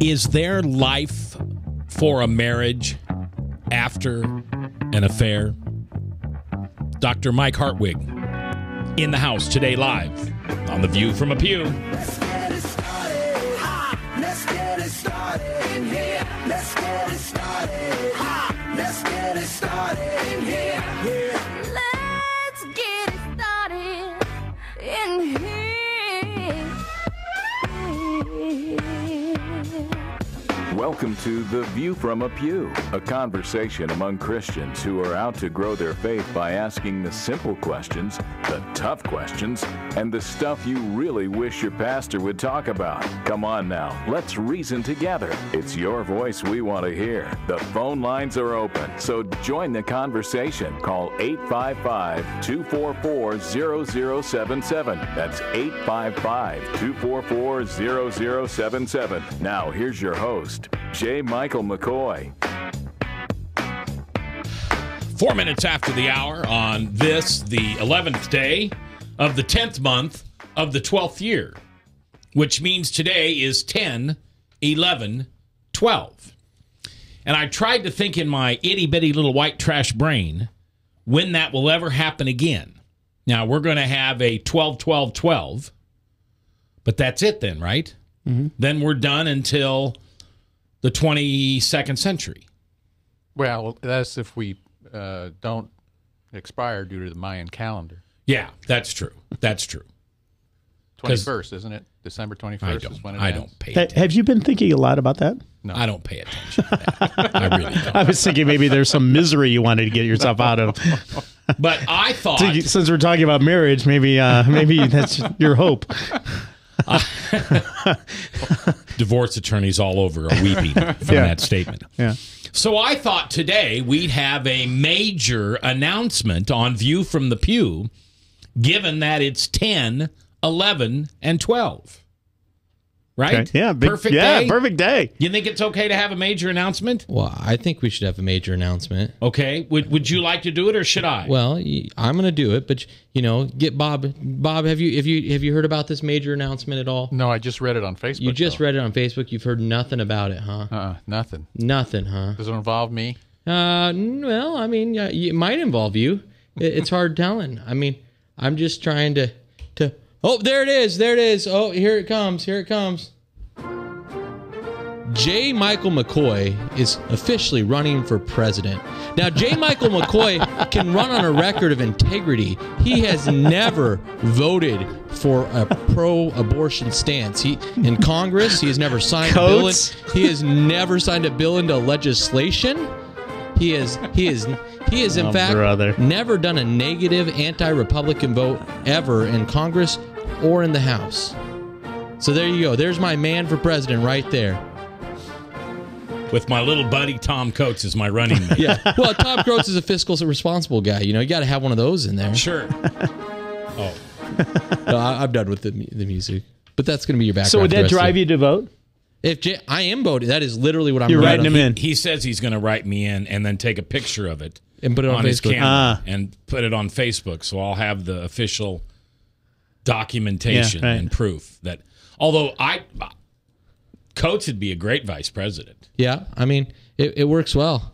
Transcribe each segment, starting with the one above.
Is there life for a marriage after an affair? Dr. Mike Hartwig in the house today live on The View from a Pew. Let's get it started. Ha! Let's get it started in here. Let's get it started. Ha! Let's get it started in here. Yeah. Let's get it started in here. Welcome to The View from a Pew, a conversation among Christians who are out to grow their faith by asking the simple questions, the tough questions, and the stuff you really wish your pastor would talk about. Come on now, let's reason together. It's your voice we want to hear. The phone lines are open, so join the conversation. Call 855-244-0077. That's 855-244-0077. Now, here's your host, J. Michael McCoy. 4 minutes after the hour on this, the 11th day of the 10th month of the 12th year, which means today is 10/11/12. And I tried to think in my itty-bitty little white trash brain when that will ever happen again. Now, we're going to have a 12/12/12, but that's it then, right? Mm-hmm. Then we're done until the 22nd century. Well, that's if we don't expire due to the Mayan calendar. Yeah, that's true. That's true. 21st, isn't it? December 21st is when it ends. I don't pay attention. Have you been thinking a lot about that? No. I don't pay attention to that. I really don't. I was thinking maybe there's some misery you wanted to get yourself out of. But I thought... Since we're talking about marriage, maybe that's your hope. Divorce attorneys all over are weeping from that statement. Yeah. So I thought today we'd have a major announcement on View from the Pew, given that it's 10, 11, and 12. Right? Okay. Yeah. Perfect day? Yeah, perfect day. You think it's okay to have a major announcement? Well, I think we should have a major announcement. Okay. Would you like to do it, or should I? Well, I'm going to do it, but get Bob. Bob, have you heard about this major announcement at all? No, I just read it on Facebook. You just read it on Facebook. You've heard nothing about it, huh? Nothing. Nothing, huh? Does it involve me? Well, I mean, it might involve you. It's hard telling. I mean, I'm just trying to. Oh, there it is. There it is. Oh, here it comes. Here it comes. J. Michael McCoy is officially running for president. Now, J. Michael McCoy can run on a record of integrity. He has never voted for a pro-abortion stance. In Congress, he has never signed a bill. He has never signed a bill into legislation. He is in fact never done a negative anti-Republican vote ever in Congress or in the House. So there you go. There's my man for president right there. With my little buddy Tom Coates as my running mate. Yeah. Well, Tom Coates is a fiscally responsible guy. You got to have one of those in there. Sure. Oh. No, I'm done with the music. But that's going to be your background. So would that drive you to vote? I am voting. That is literally what I'm You're writing him in. He says he's going to write me in and then take a picture of it and put it on his Facebook. camera and put it on Facebook. So I'll have the official documentation and proof that. Although Coates would be a great vice president. Yeah, I mean it works well.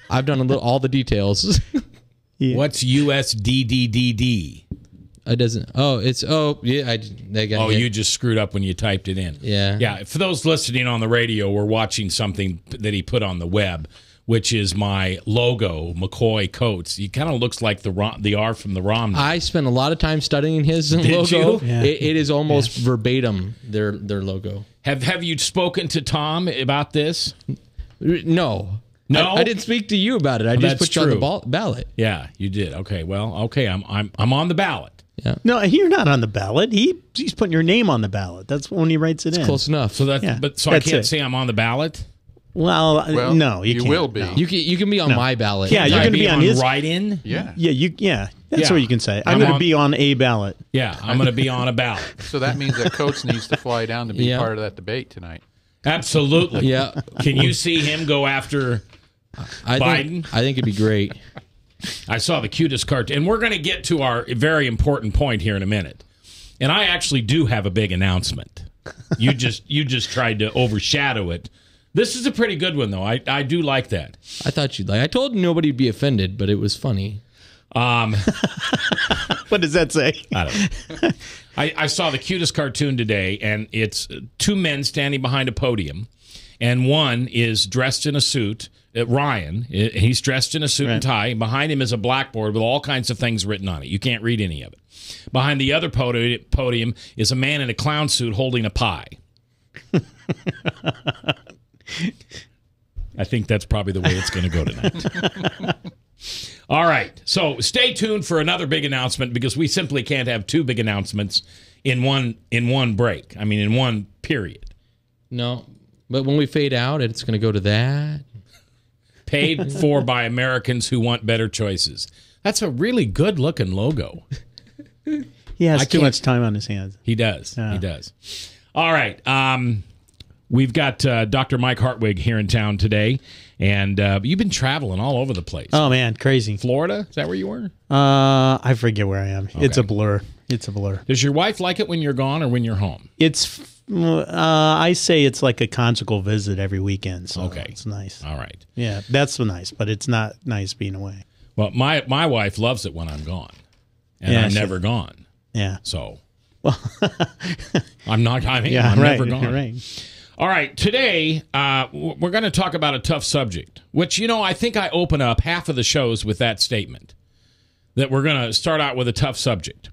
I've done all the details. Yeah. What's USDDDD? It doesn't. Oh, it's yeah. They got. You just screwed up when you typed it in. Yeah. Yeah. For those listening on the radio, we're watching something that he put on the web, which is my logo, McCoy Coates. He kind of looks like the R from the Romney. I spent a lot of time studying his logo. Yeah. It is almost verbatim their logo. Have you spoken to Tom about this? No. No, I didn't speak to you about it. I just put you on the ballot. Yeah, you did. Okay, well, okay, I'm on the ballot. Yeah. No, you're not on the ballot. He's putting your name on the ballot. That's when he writes it in. Close enough. So I can't say I'm on the ballot. Well, no, you can't. will be. No. You can be on my ballot. Yeah, you're going to be on his write-in. Yeah. Yeah. That's what you can say. I'm going to be on a ballot. Yeah, I'm going to be on a ballot. So that means that Coates needs to fly down to be part of that debate tonight. Absolutely. Yeah. Can you see him go after Biden? I think it'd be great. I saw the cutest cartoon. And we're going to get to our very important point here in a minute. And I actually do have a big announcement. You just tried to overshadow it. This is a pretty good one, though. I do like that. I thought you'd like. I told nobody'd be offended, but it was funny. What does that say? I don't know. I saw the cutest cartoon today, and it's two men standing behind a podium, and one is dressed in a suit. Ryan, he's dressed in a suit and tie. And behind him is a blackboard with all kinds of things written on it. You can't read any of it. Behind the other podium is a man in a clown suit holding a pie. I think that's probably the way it's going to go tonight. All right. So stay tuned for another big announcement, because we simply can't have two big announcements in one break. I mean, in one period. No, but when we fade out, it's going to go to that. Paid for by Americans who want better choices. That's a really good-looking logo. He has too much time on his hands. He does. He does. All right. We've got Dr. Mike Hartwig here in town today, and you've been traveling all over the place. Oh, man, crazy. Florida? Is that where you were? I forget where I am. Okay. It's a blur. It's a blur. Does your wife like it when you're gone or when you're home? I say it's like a conjugal visit every weekend, so Okay. it's nice. All right. Yeah, that's so nice, but it's not nice being away. Well, my wife loves it when I'm gone, and I'm never gone. Yeah. So, I'm never gone. Right. All right, today we're going to talk about a tough subject, which, I think I open up half of the shows with that statement, that we're going to start out with a tough subject.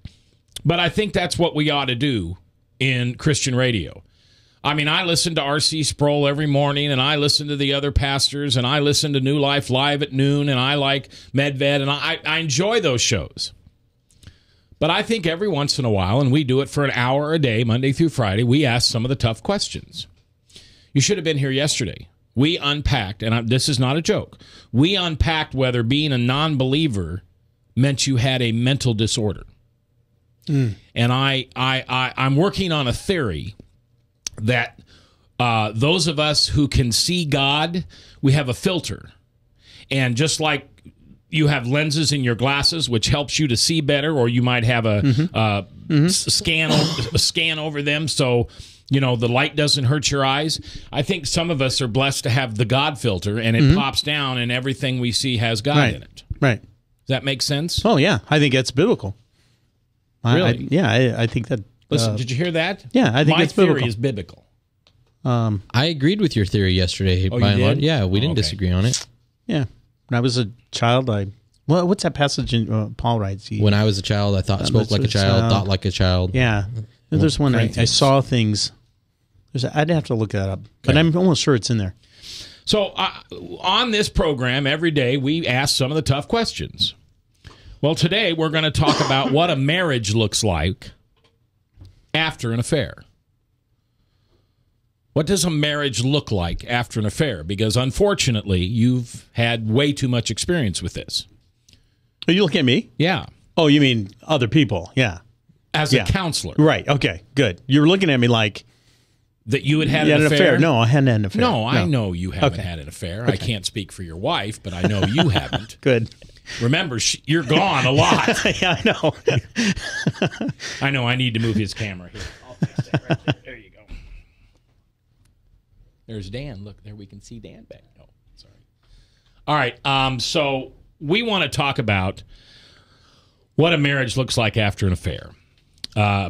But I think that's what we ought to do in Christian radio. I mean, I listen to R.C. Sproul every morning, and I listen to the other pastors, and I listen to New Life Live at noon, and I like MedVed, and I enjoy those shows. But I think every once in a while, and we do it for an hour a day, Monday through Friday, we ask some of the tough questions. You should have been here yesterday. We unpacked, and this is not a joke, we unpacked whether being a non-believer meant you had a mental disorder. And I'm working on a theory that those of us who can see God, we have a filter. And just like you have lenses in your glasses, which helps you to see better, or you might have a scan over them so the light doesn't hurt your eyes. I think some of us are blessed to have the God filter, and it pops down, and everything we see has God in it. Right. Does that make sense? Oh, yeah. I think that's biblical. Really? I think that... Listen, did you hear that? Yeah, I think my it's biblical. theory is biblical. I agreed with your theory yesterday. Oh, you did? Yeah, we didn't disagree on it. Yeah. When I was a child, what's that passage in Paul writes? When I was a child, I spoke like a child, thought like a child. Yeah. There's one I saw things. I'd have to look that up, but I'm almost sure it's in there. So on this program, every day, we ask some of the tough questions. Well, today we're going to talk about what a marriage looks like after an affair. What does a marriage look like after an affair? Because unfortunately, you've had way too much experience with this. Are you looking at me? Yeah. Oh, you mean other people? Yeah. As a counselor. Right. Okay. Good. You were looking at me like that you had an affair. No, I hadn't had an affair. No, I know you haven't had an affair. Okay. I can't speak for your wife, but I know you haven't. Good. Remember, you're gone a lot. Yeah, I know. I know. I need to move his camera here. I'll fix that right there. There you go. There's Dan. Look, there we can see Dan back. Oh, sorry. All right. So we want to talk about what a marriage looks like after an affair.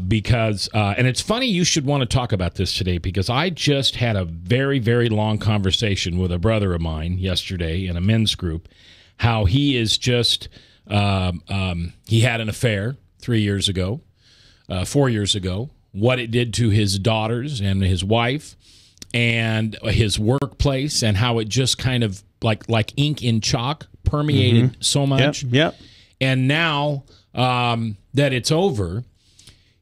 Because it's funny you should want to talk about this today, because I just had a very, very long conversation with a brother of mine yesterday in a men's group, how he is just, he had an affair 3 years ago, 4 years ago, what it did to his daughters and his wife and his workplace, and how it just kind of like ink in chalk permeated so much. Yep. And now that it's over,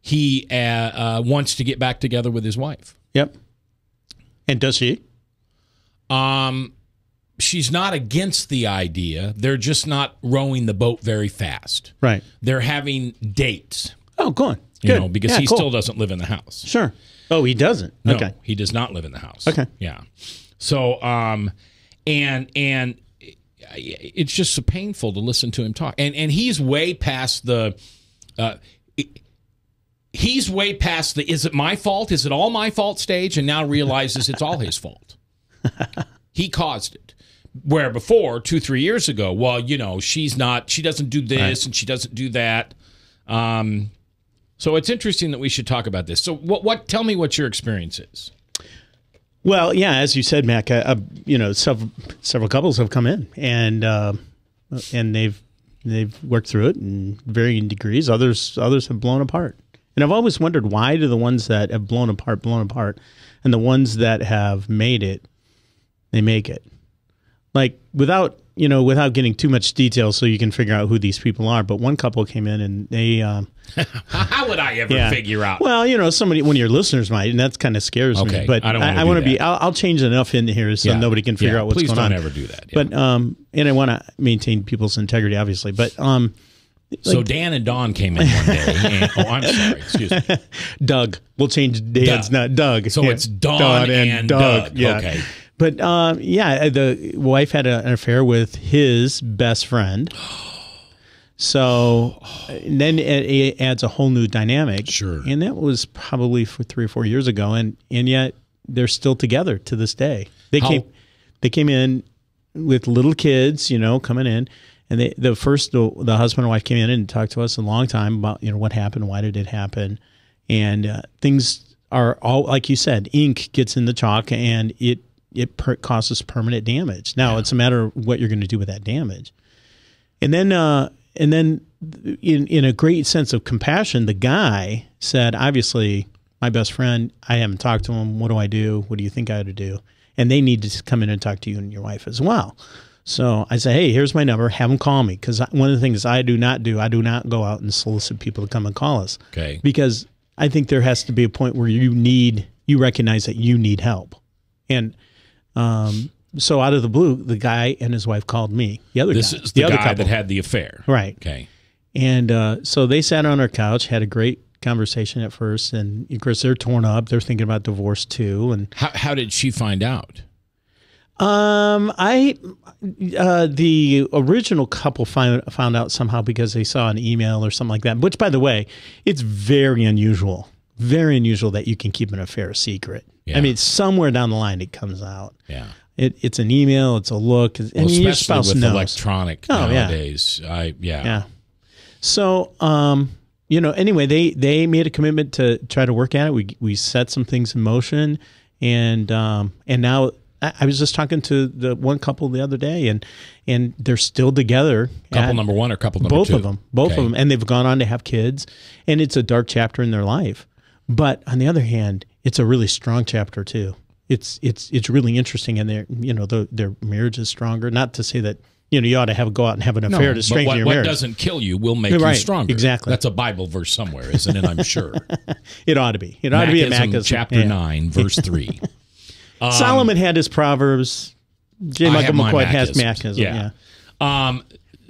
he wants to get back together with his wife. Yep. And does she? She's not against the idea. They're just not rowing the boat very fast. Right. They're having dates. Oh, go on. Good. Because he still doesn't live in the house. Sure. Oh, he doesn't? No, okay. He does not live in the house. Okay. Yeah. So, and it's just so painful to listen to him talk. And he's way past the... he's way past the is it my fault? Is it all my fault stage? And now realizes it's all his fault. He caused it. Where before, 2-3 years ago, well, she doesn't do this and she doesn't do that. So it's interesting that we should talk about this. So tell me what your experience is. Well, yeah, as you said, Mac, several couples have come in and they've worked through it in varying degrees. Others have blown apart. And I've always wondered, why do the ones that have blown apart, and the ones that have made it, they make it? Like, without getting too much detail so you can figure out who these people are. But one couple came in and they... How would I ever figure out? One of your listeners might, and that kind of scares me. But I want to be... I'll change enough in here so nobody can figure out what's going on. Please don't ever do that. Yeah. But, and I want to maintain people's integrity, obviously. But... so Dan and Dawn came in one day. I'm sorry. Excuse me. Doug. We'll change Dan's, not Doug. So it's Dawn and Doug. Yeah. Okay. But, the wife had an affair with his best friend. So then it adds a whole new dynamic. Sure. And that was probably 3 or 4 years ago. And yet they're still together to this day. They came in with little kids, coming in. And the husband and wife came in and talked to us a long time about, what happened, why did it happen. And things are all, like you said, ink gets in the chalk and it causes permanent damage. Now it's a matter of what you're going to do with that damage. And then in a great sense of compassion, the guy said, obviously, my best friend, I haven't talked to him. What do I do? What do you think I ought to do? And they need to come in and talk to you and your wife as well. So I say, hey, here's my number. Have them call me. Because one of the things I do not go out and solicit people to come and call us. Okay. Because I think there has to be a point where you recognize that you need help. And so out of the blue, the guy and his wife called me. This is the guy that had the affair. Right. Okay. And so they sat on our couch, had a great conversation at first. And, of course, they're torn up. They're thinking about divorce, too. And how did she find out? The original couple found out somehow because they saw an email or something like that, which, by the way, it's very unusual that you can keep an affair a secret. Yeah. I mean, somewhere down the line it comes out. Yeah. It's an email, it's a look. Especially your spouse with knows. Electronic nowadays. Yeah. So, anyway, they made a commitment to try to work at it. We set some things in motion, and now I was just talking to the one couple the other day, and they're still together. Couple number one or couple number two? Both of them, and they've gone on to have kids, and it's a dark chapter in their life. But on the other hand, it's a really strong chapter too. It's really interesting, and their marriage is stronger. Not to say that you ought to go out and have an affair to strengthen your marriage. What doesn't kill you will make you stronger. Exactly. That's a Bible verse somewhere, isn't it? I'm sure. It ought to be. It ought to be a Machism. Chapter 9, verse 3. Solomon had his Proverbs. J. Michael McCoy has Machism. Yeah.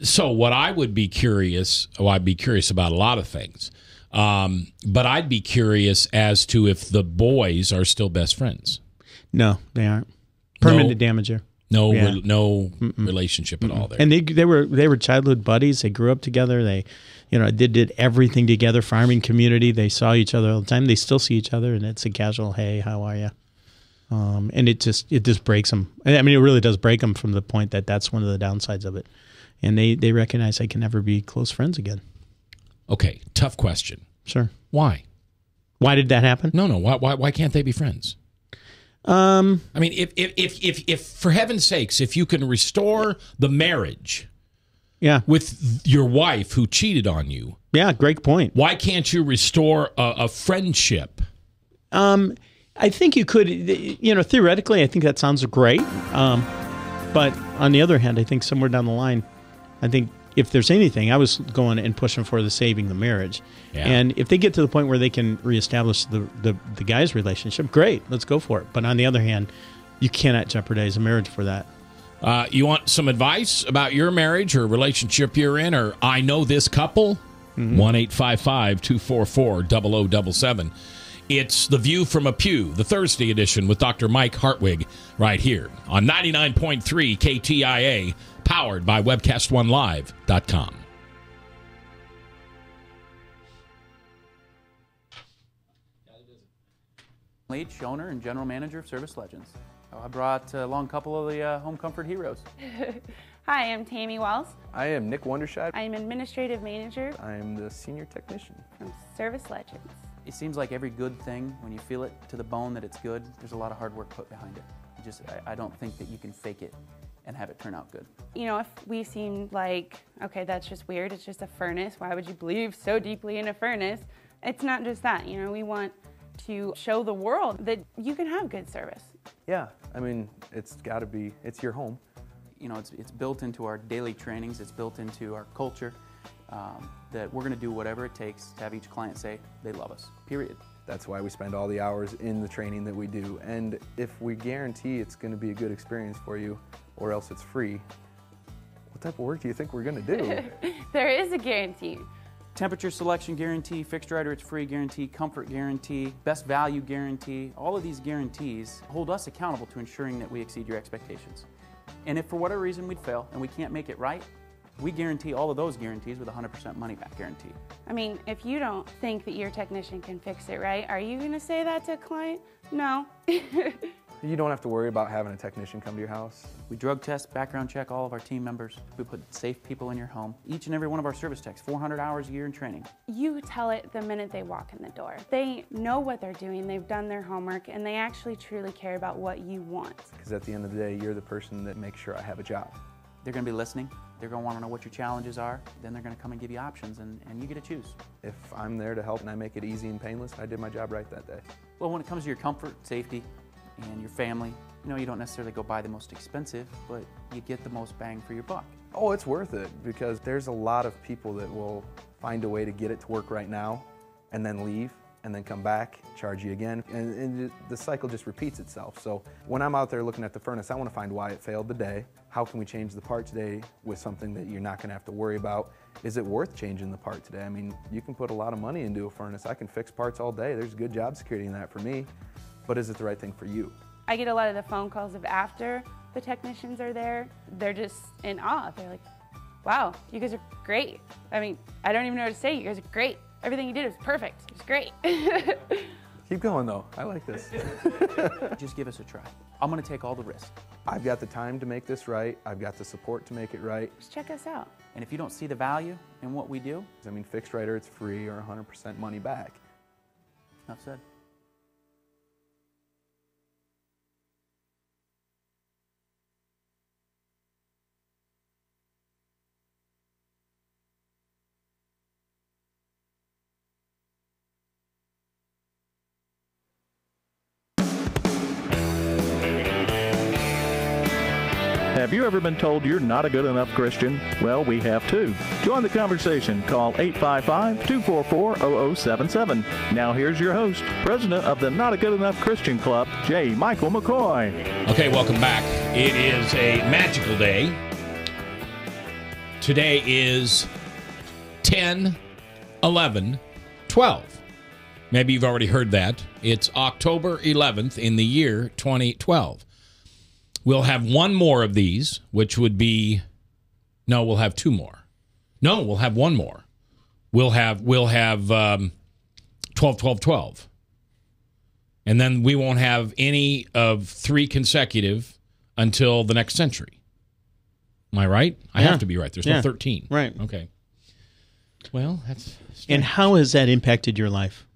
So what I would be curious, I'd be curious about a lot of things, but I'd be curious as to if the boys are still best friends. No, they aren't. Permanent damage here. No relationship at all there. And they were childhood buddies. They grew up together. They did everything together. Farming community. They saw each other all the time. They still see each other, and it's a casual, hey, how are you? And it just breaks them. I mean, it really does break them from the point that that's one of the downsides of it. And they recognize they can never be close friends again. Okay, tough question. Sure. Why? Why did that happen? No. Why can't they be friends? I mean, if for heaven's sakes, if you can restore the marriage, with your wife who cheated on you, great point. Why can't you restore a friendship? I think you could, theoretically, I think that sounds great. But on the other hand, I think somewhere down the line, I think if there's anything, I was going and pushing for the saving the marriage. Yeah. And if they get to the point where they can reestablish the guy's relationship, great, let's go for it. But on the other hand, you cannot jeopardize a marriage for that. You want some advice about your marriage or relationship you're in, or I know this couple? 1-855-244-0077. It's The View from a Pew, the Thursday edition with Dr. Mike Hartwig, right here on 99.3 KTIA, powered by WebcastOneLive.com. Leach, owner and general manager of Service Legends. I brought along a couple of the home comfort heroes. Hi, I'm Tammy Wells. I am Nick Wondershide. I'm administrative manager I am the senior technician. from Service Legends. It seems like every good thing, when you feel it to the bone that it's good, there's a lot of hard work put behind it. I don't think that you can fake it and have it turn out good. You know, if we seem like, okay, that's just weird, it's just a furnace, why would you believe so deeply in a furnace? It's not just that, you know, we want to show the world that you can have good service. Yeah, I mean, it's got to be, it's your home. You know, it's built into our daily trainings, it's built into our culture, that we're going to do whatever it takes to have each client say they love us, period. That's why we spend all the hours in the training that we do. And if we guarantee it's going to be a good experience for you, or else it's free, what type of work do you think we're going to do? There is a guarantee. Temperature selection guarantee, fixed rider it's free guarantee, comfort guarantee, best value guarantee. All of these guarantees hold us accountable to ensuring that we exceed your expectations. And if for whatever reason we'd fail and we can't make it right, we guarantee all of those guarantees with a 100% money back guarantee. I mean, if you don't think that your technician can fix it right, are you going to say that to a client? No. You don't have to worry about having a technician come to your house. We drug test, background check all of our team members. We put safe people in your home. Each and every one of our service techs, 400 hours a year in training. You tell it the minute they walk in the door. They know what they're doing, they've done their homework, and they actually truly care about what you want. Because at the end of the day, you're the person that makes sure I have a job. They're going to be listening. They're going to want to know what your challenges are. Then they're going to come and give you options, and you get to choose. If I'm there to help and I make it easy and painless, I did my job right that day. Well, when it comes to your comfort, safety, and your family, you know, you don't necessarily go buy the most expensive, but you get the most bang for your buck. Oh, it's worth it, because there's a lot of people that will find a way to get it to work right now and then leave and then come back, charge you again, and the cycle just repeats itself. So when I'm out there looking at the furnace, I want to find why it failed today. How can we change the part today with something that you're not going to have to worry about? Is it worth changing the part today? I mean, you can put a lot of money into a furnace. I can fix parts all day. There's good job security in that for me, but is it the right thing for you? I get a lot of the phone calls of after the technicians are there. They're just in awe. They're like, wow, you guys are great. I mean, I don't even know what to say. You guys are great. Everything you did was perfect. It was great. Keep going though, I like this. Just give us a try. I'm going to take all the risk. I've got the time to make this right. I've got the support to make it right. Just check us out. And if you don't see the value in what we do, I mean, fixed rider, it's free or 100% money back. enough said. Have you ever been told you're not a good enough Christian? Well, we have too. Join the conversation. Call 855-244-0077. Now here's your host, president of the Not a Good Enough Christian Club, J. Michael McCoy. Okay, welcome back. It is a magical day. Today is 10/11/12. Maybe you've already heard that. It's October 11th in the year 2012. We'll have one more of these, which would be, no, we'll have two more. No, we'll have one more. We'll have 12/12/12. And then we won't have any of three consecutive until the next century. Am I right? I have to be right. There's no 13. Right. Okay. Well, that's strange. And how has that impacted your life?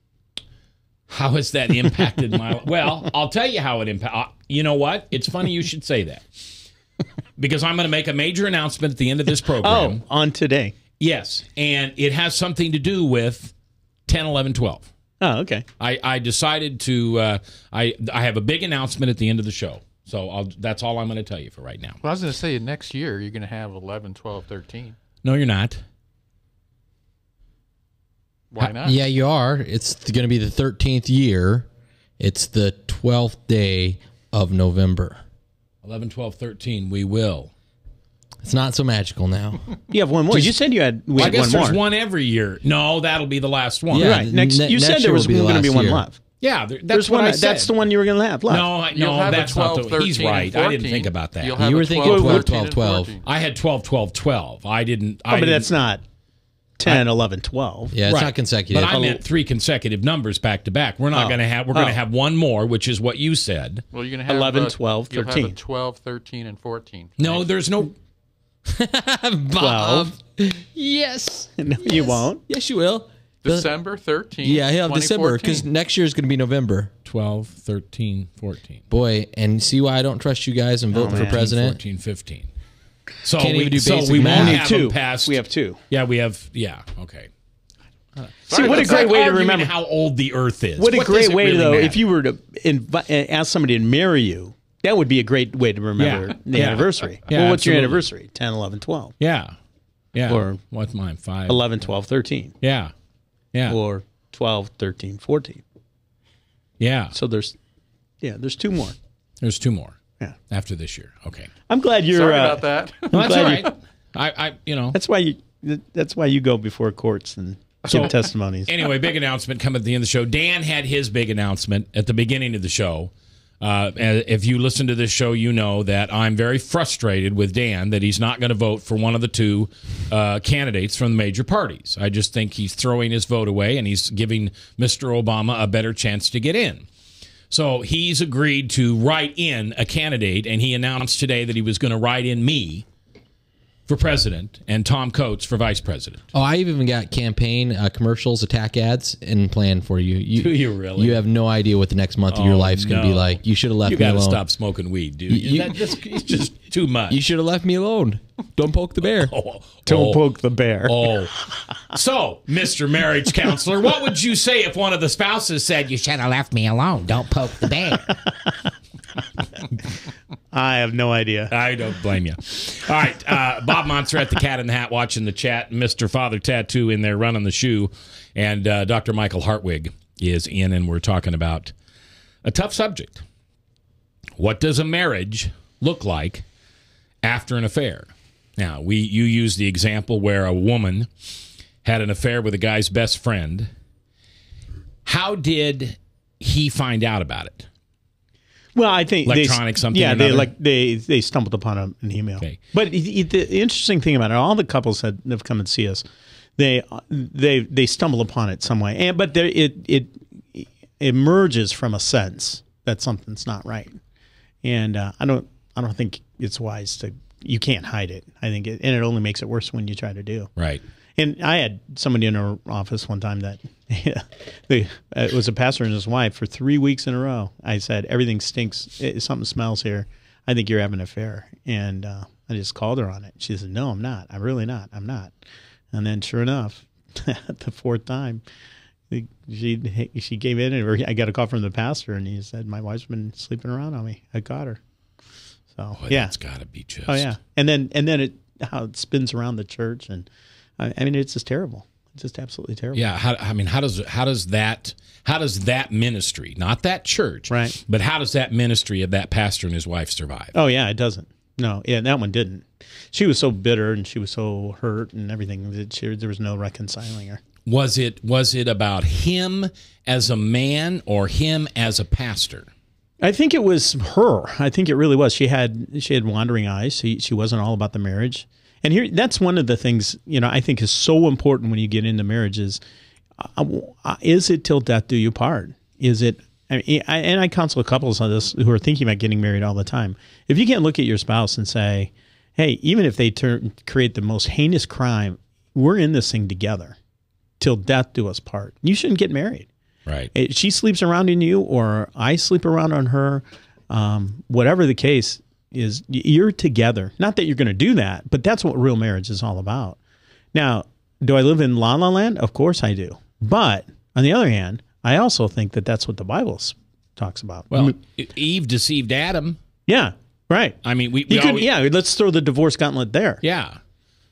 How has that impacted my life? Well, I'll tell you how it impacted. You know what? It's funny you should say that. Because I'm going to make a major announcement at the end of this program. Oh, on today. Yes. And it has something to do with 10/11/12. Oh, okay. I decided to, I have a big announcement at the end of the show. So that's all I'm going to tell you for right now. Well, I was going to say next year you're going to have 11, 12, 13. No, you're not. Why not? Yeah, you are. It's going to be the 13th year. It's the 12th day of November. 11, 12, 13, we will. It's not so magical now. You have one more. You said you had I guess one there's more. one every year. No, that'll be the last one. Yeah, Right. Next, you next said year there was will be the going to be last one year. left. Yeah, that's There's what one. I said. That's the one you were going to have left. No, You'll have that's a 12, not the 13, He's and right. 14. I didn't think about that. You'll have You were a thinking 12, 12, 13, 12, 12. and 14. I had 12, 12, 12. I didn't. Oh, but that's not 10, 11, 12. Yeah, it's not consecutive. But I meant 3 consecutive numbers back to back. We're not going to have. We're going to have one more, which is what you said. Well, you're going to have 11, 12, 13. You'll have a 12, 13, and 14. No, there's no. Bob. Yes. No, you won't. Yes, you will. December 13. Yeah, he'll have December because next year is going to be November. 12, 13, 14. Boy, and see why I don't trust you guys and vote for president? 14, 15. So Can't even do basic we won't math. have 2. them past. We have 2. Yeah, we have. Yeah, okay. See, what a It's great like way to arguing remember how old the Earth is. What a does great it way, really though, matter? if you were to ask somebody to marry you, that would be a great way to remember Yeah. the Yeah. anniversary. Yeah, Well, what's your absolutely. anniversary? 10, 11, 12. Yeah. Yeah. Or what's mine? 5. 11, 12, 13. Yeah. Yeah. Or 12, 13, 14. Yeah. So there's 2 more. There's 2 more. Yeah. After this year. Okay. I'm glad you're. Sorry about that. No, that's all glad right. I you know. That's why you go before courts and give testimonies. Anyway, big announcement coming at the end of the show. Dan had his big announcement at the beginning of the show. If you listen to this show, you know that I'm very frustrated with Dan that he's not going to vote for one of the 2 candidates from the major parties. I just think he's throwing his vote away and he's giving Mr. Obama a better chance to get in. So he's agreed to write in a candidate, and he announced today that he was going to write in me for president and Tom Coates for vice president. Oh, I even got campaign commercials, attack ads, and plan for you. Do you really? You have no idea what the next month of your life's going to be like. You should have left You me got to alone. stop smoking weed, dude. It's just too much. You should have left me alone. Don't poke the bear. Don't poke the bear. Oh. So, Mr. Marriage Counselor, what would you say if one of the spouses said, you should have left me alone? Don't poke the bear. I have no idea. I don't blame you. All right. Bob Monster at the Cat in the Hat watching the chat. Mr. Father Tattoo in there running the shoe. And Dr. Michael Hartwig is in, and we're talking about a tough subject. What does a marriage look like after an affair? Now, you use the example where a woman had an affair with a guy's best friend. How did he find out about it? Well, I think Electronic something. Yeah, or another? they stumbled upon an email. Okay. But the interesting thing about it, all the couples that have come and see us, they stumble upon it some way, but it emerges from a sense that something's not right, and I don't think it's wise to. You can't hide it. I think and it only makes it worse when you try to do. Right. And I had somebody in our office one time that it was a pastor and his wife for 3 weeks in a row. I said, everything stinks. Something smells here. I think you're having an affair. And I just called her on it. She said, no, I'm not. I'm really not. I'm not. And then sure enough, the 4th time, she gave in. And I got a call from the pastor and he said, my wife's been sleeping around on me. I caught her. So, Boy, yeah. That's got to be just. Oh, yeah. And then how it spins around the church. And I mean, it's just terrible. It's just absolutely terrible. Yeah, how does that ministry, not that church, right? But how does that ministry of that pastor and his wife survive? Oh yeah, it doesn't. No, yeah, that one didn't. She was so bitter and she was so hurt and everything that there was no reconciling her. Was it about him as a man or him as a pastor? I think it was her. I think it really was. She had wandering eyes. She wasn't all about the marriage. And here, that's one of the things, I think is so important when you get into marriages. Is it till death do you part? Is it? And I counsel couples on this who are thinking about getting married all the time. If you can't look at your spouse and say, "Hey, even if they create the most heinous crime, we're in this thing together, till death do us part." You shouldn't get married. Right. She sleeps around in you, or I sleep around on her. Whatever the case is, you're together. Not that you're going to do that, but that's what real marriage is all about. Now, do I live in La La Land? Of course I do. But on the other hand, I also think that that's what the Bible talks about. Well, Eve deceived Adam. Yeah, right. I mean, let's throw the divorce gauntlet there. Yeah,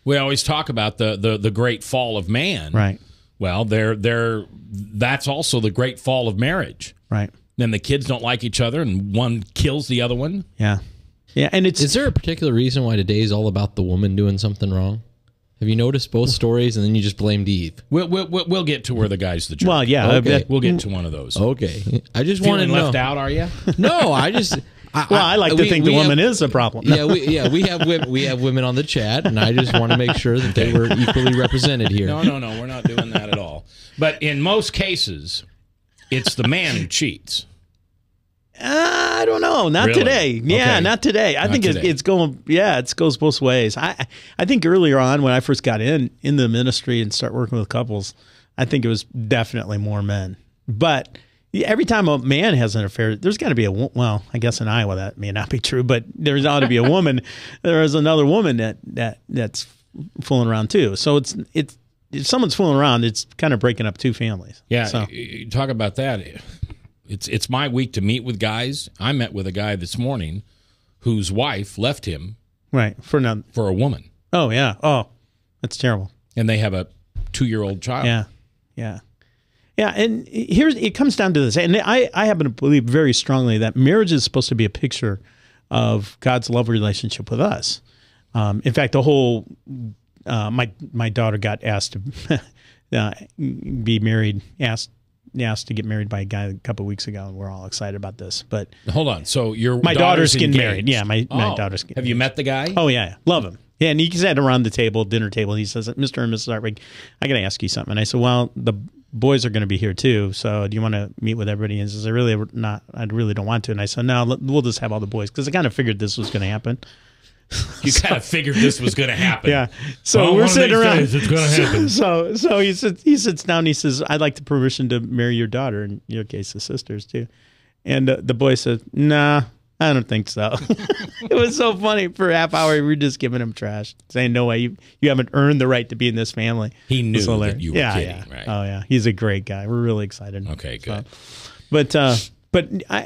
we always talk about the great fall of man. Right. Well, that's also the great fall of marriage. Right. Then the kids don't like each other, and one kills the other one. Yeah. Yeah, and is there a particular reason why today is all about the woman doing something wrong? Have you noticed both stories, and then you just blamed Eve? We'll get to where the guy's the jerk. Well, yeah, okay. We'll get to one of those. Okay, I just Feeling wanted to know. left out, are you? No, I like to think the woman is the problem. Yeah, we have women on the chat, and I just want to make sure that they were equally represented here. No, we're not doing that at all. But in most cases, it's the man who cheats. I don't know. Not Really? today. Yeah, Okay. not today. I Not think today. it's going. Yeah, it goes both ways. I think earlier on when I first got in the ministry and start working with couples, I think it was definitely more men. But every time a man has an affair, there's got to be well, I guess in Iowa that may not be true, but there's ought to be a woman. There is another woman that's fooling around too. So it's if someone's fooling around, it's kind of breaking up two families. Yeah, So. you talk about that. It's my week to meet with guys. I met with a guy this morning whose wife left him Right. For a woman, Oh, yeah. Oh, that's terrible. and they have a 2-year-old child. Yeah. Yeah. Yeah. And it comes down to this. And I happen to believe very strongly that marriage is supposed to be a picture of God's love relationship with us. In fact, the whole, my daughter got asked to be married, asked to get married by a guy a couple of weeks ago, and we're all excited about this. But Hold on. So my daughter's getting married. Yeah, my daughter's getting Have you met the guy? Oh, yeah. Love him. Yeah, and he sat around the table, dinner table. He says, Mr. and Mrs. Hartwig, I got to ask you something. And I said, well, the boys are going to be here too, so do you want to meet with everybody? And he says, I really don't want to. And I said, no, we'll just have all the boys, because I kind of figured this was going to happen. You kind of figured this was going to happen. Yeah. So Well, we're one of sitting these around. days it's gonna happen. So he sits down. And he says, "I'd like the permission to marry your daughter. In your case, the sisters too." And the boy says, "Nah, I don't think so." It was so funny. For a half hour, we were just giving him trash, saying, "No way, you haven't earned the right to be in this family." He knew It's hilarious. that you were kidding, right? Oh yeah, he's a great guy. We're really excited. Okay, good. But are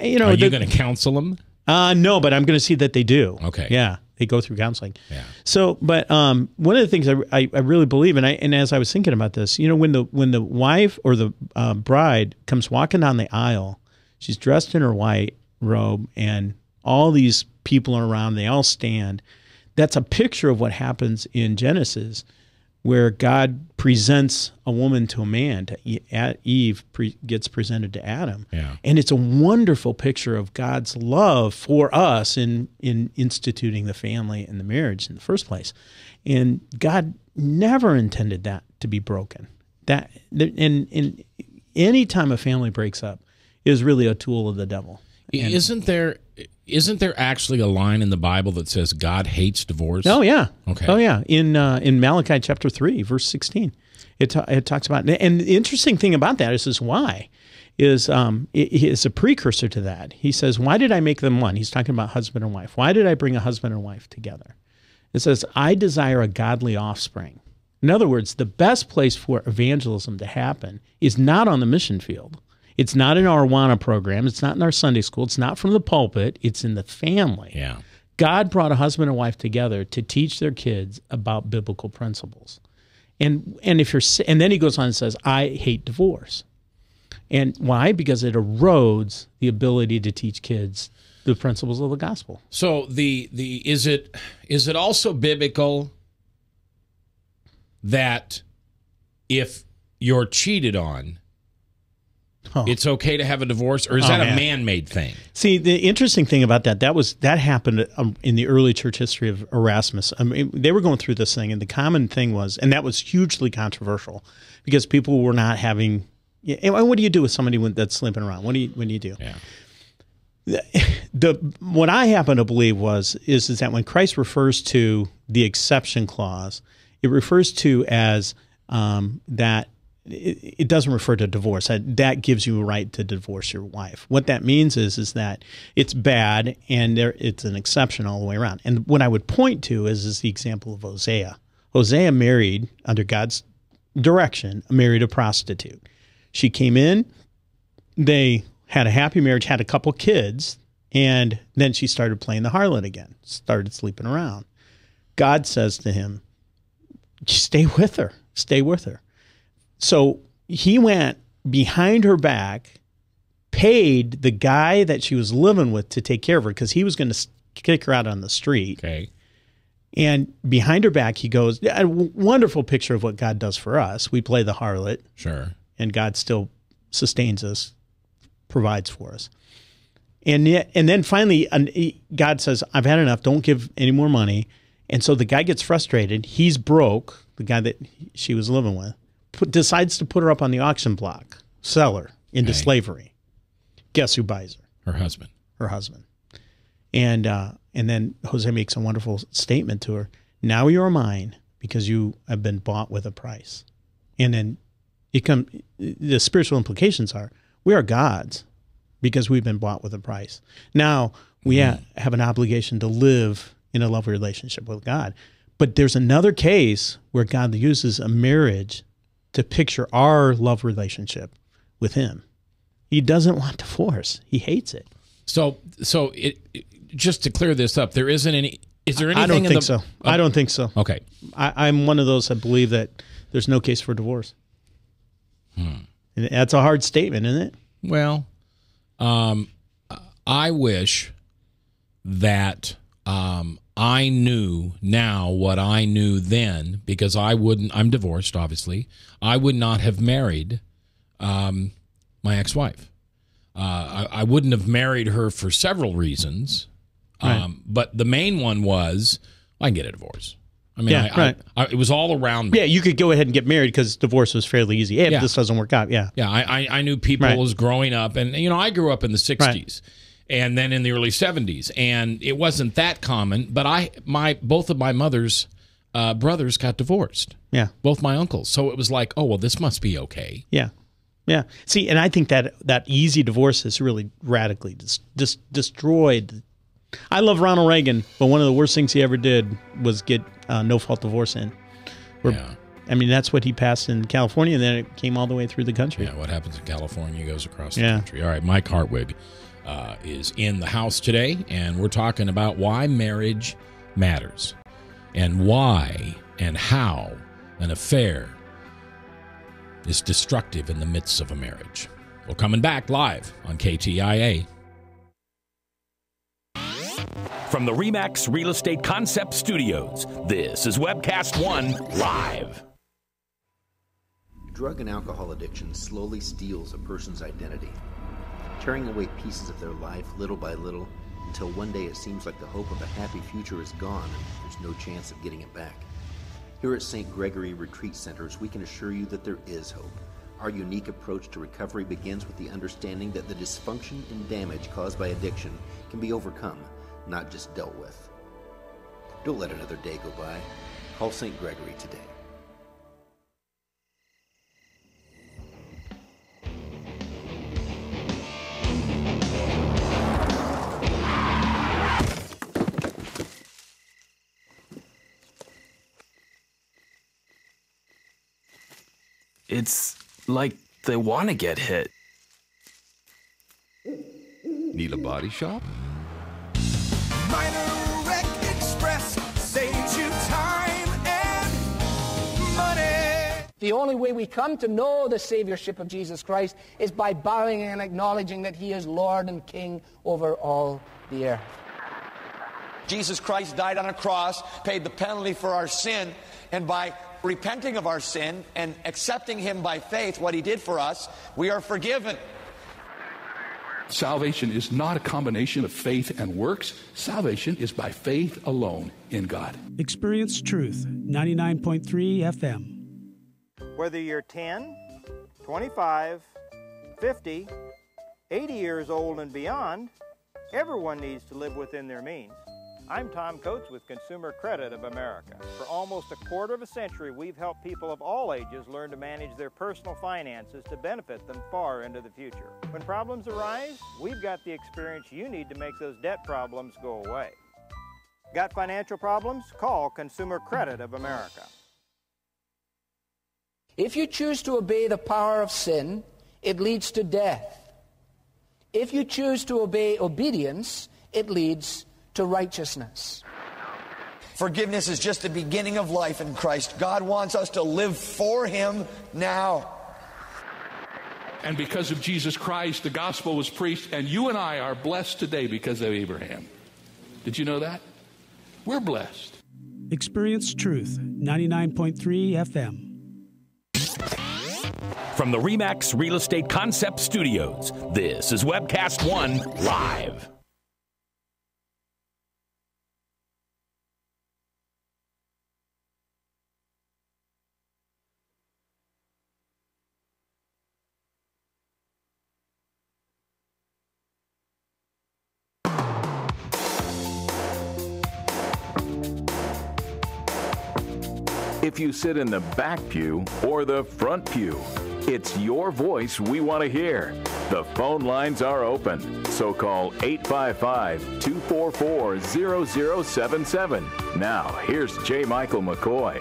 you going to counsel him? No, but I'm going to see that they do. Okay. Yeah, they go through counseling. Yeah. So, but one of the things I really believe, and as I was thinking about this, when the wife or the bride comes walking down the aisle, she's dressed in her white robe, and all these people are around. They all stand. That's a picture of what happens in Genesis, where God presents a woman to a man. Eve gets presented to Adam. Yeah. And it's a wonderful picture of God's love for us in instituting the family and the marriage in the first place. And God never intended that to be broken. And any time a family breaks up is really a tool of the devil. And Isn't there actually a line in the Bible that says God hates divorce? Oh yeah. Okay. Oh yeah. In Malachi chapter 3, verse 16, it talks about, and the interesting thing about that is why is it's a precursor to that. He says, "Why did I make them one?" He's talking about husband and wife. Why did I bring a husband and wife together? It says, "I desire a godly offspring." In other words, the best place for evangelism to happen is not on the mission field. It's not in our Awana program. It's not in our Sunday school. It's not from the pulpit. It's in the family. Yeah. God brought a husband and wife together to teach their kids about biblical principles. And then he goes on and says, "I hate divorce." And why? Because it erodes the ability to teach kids the principles of the gospel. So is it also biblical that if you're cheated on, it's okay to have a divorce, or is that a man-made thing? See, the interesting thing about that happened in the early church history of Erasmus. I mean, they were going through this thing, and the common thing was, and that was hugely controversial because people were not having. And what do you do with somebody that's sleeping around? What do you do? Yeah. What I happen to believe is that when Christ refers to the exception clause, it refers to as that. It doesn't refer to divorce. That gives you a right to divorce your wife. What that means is that it's bad and it's an exception all the way around. And what I would point to is the example of Hosea. Hosea married, under God's direction, married a prostitute. She came in, they had a happy marriage, had a couple kids, and then she started playing the harlot again, started sleeping around. God says to him, "Stay with her, stay with her." So he went behind her back, paid the guy that she was living with to take care of her because he was going to kick her out on the street. Okay. And behind her back, he goes, a wonderful picture of what God does for us. We play the harlot. Sure. And God still sustains us, provides for us. And then finally, God says, I've had enough. Don't give any more money. And so the guy gets frustrated. He's broke, the guy that she was living with, decides to put her up on the auction block, sell her into slavery. Guess who buys her? Her husband. Her husband. And then Jose makes a wonderful statement to her. Now you are mine because you have been bought with a price. And then the spiritual implications are, we are God's because we've been bought with a price. Now we have an obligation to live in a love relationship with God. But there's another case where God uses a marriage to picture our love relationship with him. He doesn't want divorce. He hates it. So just to clear this up, there isn't any. Is there anything? I don't think so. I don't think so. Okay. I'm one of those that believe that there's no case for divorce. And that's a hard statement, isn't it? Well, I wish that I knew now what I knew then, because I'm divorced, obviously. I would not have married my ex-wife. I wouldn't have married her for several reasons. Right. But the main one was, I can get a divorce. I mean, it was all around me. Yeah, you could go ahead and get married because divorce was fairly easy. If this doesn't work out, Yeah, I knew people as growing up. And, I grew up in the 60s and then in the early 70s. And it wasn't that common. But both of my mother's brothers got divorced. Yeah. Both my uncles. So it was like, oh, well, this must be okay. Yeah. Yeah. See, and I think that easy divorce has really radically destroyed. I love Ronald Reagan, but one of the worst things he ever did was get no-fault divorce in. I mean, that's what he passed in California, and then it came all the way through the country. Yeah, what happens in California goes across the country. All right, Mike Hartwig is in the house today, and we're talking about why marriage matters and why and how an affair is destructive in the midst of a marriage. We're coming back live on KTIA. From the RE/MAX Real Estate Concept Studios, this is Webcast One Live. Drug and alcohol addiction slowly steals a person's identity, tearing away pieces of their life little by little until one day it seems like the hope of a happy future is gone and there's no chance of getting it back. Here at St. Gregory Retreat Centers, we can assure you that there is hope. Our unique approach to recovery begins with the understanding that the dysfunction and damage caused by addiction can be overcome, not just dealt with. Don't let another day go by. Call St. Gregory today. It's like they want to get hit. Need a body shop? Minor Wreck Express saves you time and money. The only way we come to know the Saviorship of Jesus Christ is by bowing and acknowledging that He is Lord and King over all the earth. Jesus Christ died on a cross, paid the penalty for our sin, and by repenting of our sin and accepting Him by faith, what He did for us, we are forgiven. Salvation is not a combination of faith and works. Salvation is by faith alone in God. Experience Truth, 99.3 FM. Whether you're 10, 25, 50, 80 years old and beyond, everyone needs to live within their means. I'm Tom Coates with Consumer Credit of America. For almost a quarter of a century, we've helped people of all ages learn to manage their personal finances to benefit them far into the future. When problems arise, we've got the experience you need to make those debt problems go away. Got financial problems? Call Consumer Credit of America. If you choose to obey the power of sin, it leads to death. If you choose to obey obedience, it leads to righteousness. Forgiveness is just the beginning of life in Christ. God wants us to live for Him now. And because of Jesus Christ, the gospel was preached, and you and I are blessed today because of Abraham. Did you know that? We're blessed. Experience Truth, 99.3 FM. From the RE/MAX Real Estate Concept Studios, this is Webcast One Live. If you sit in the back pew or the front pew, it's your voice we want to hear. The phone lines are open, so call 855-244-0077. Now, here's J. Michael McCoy.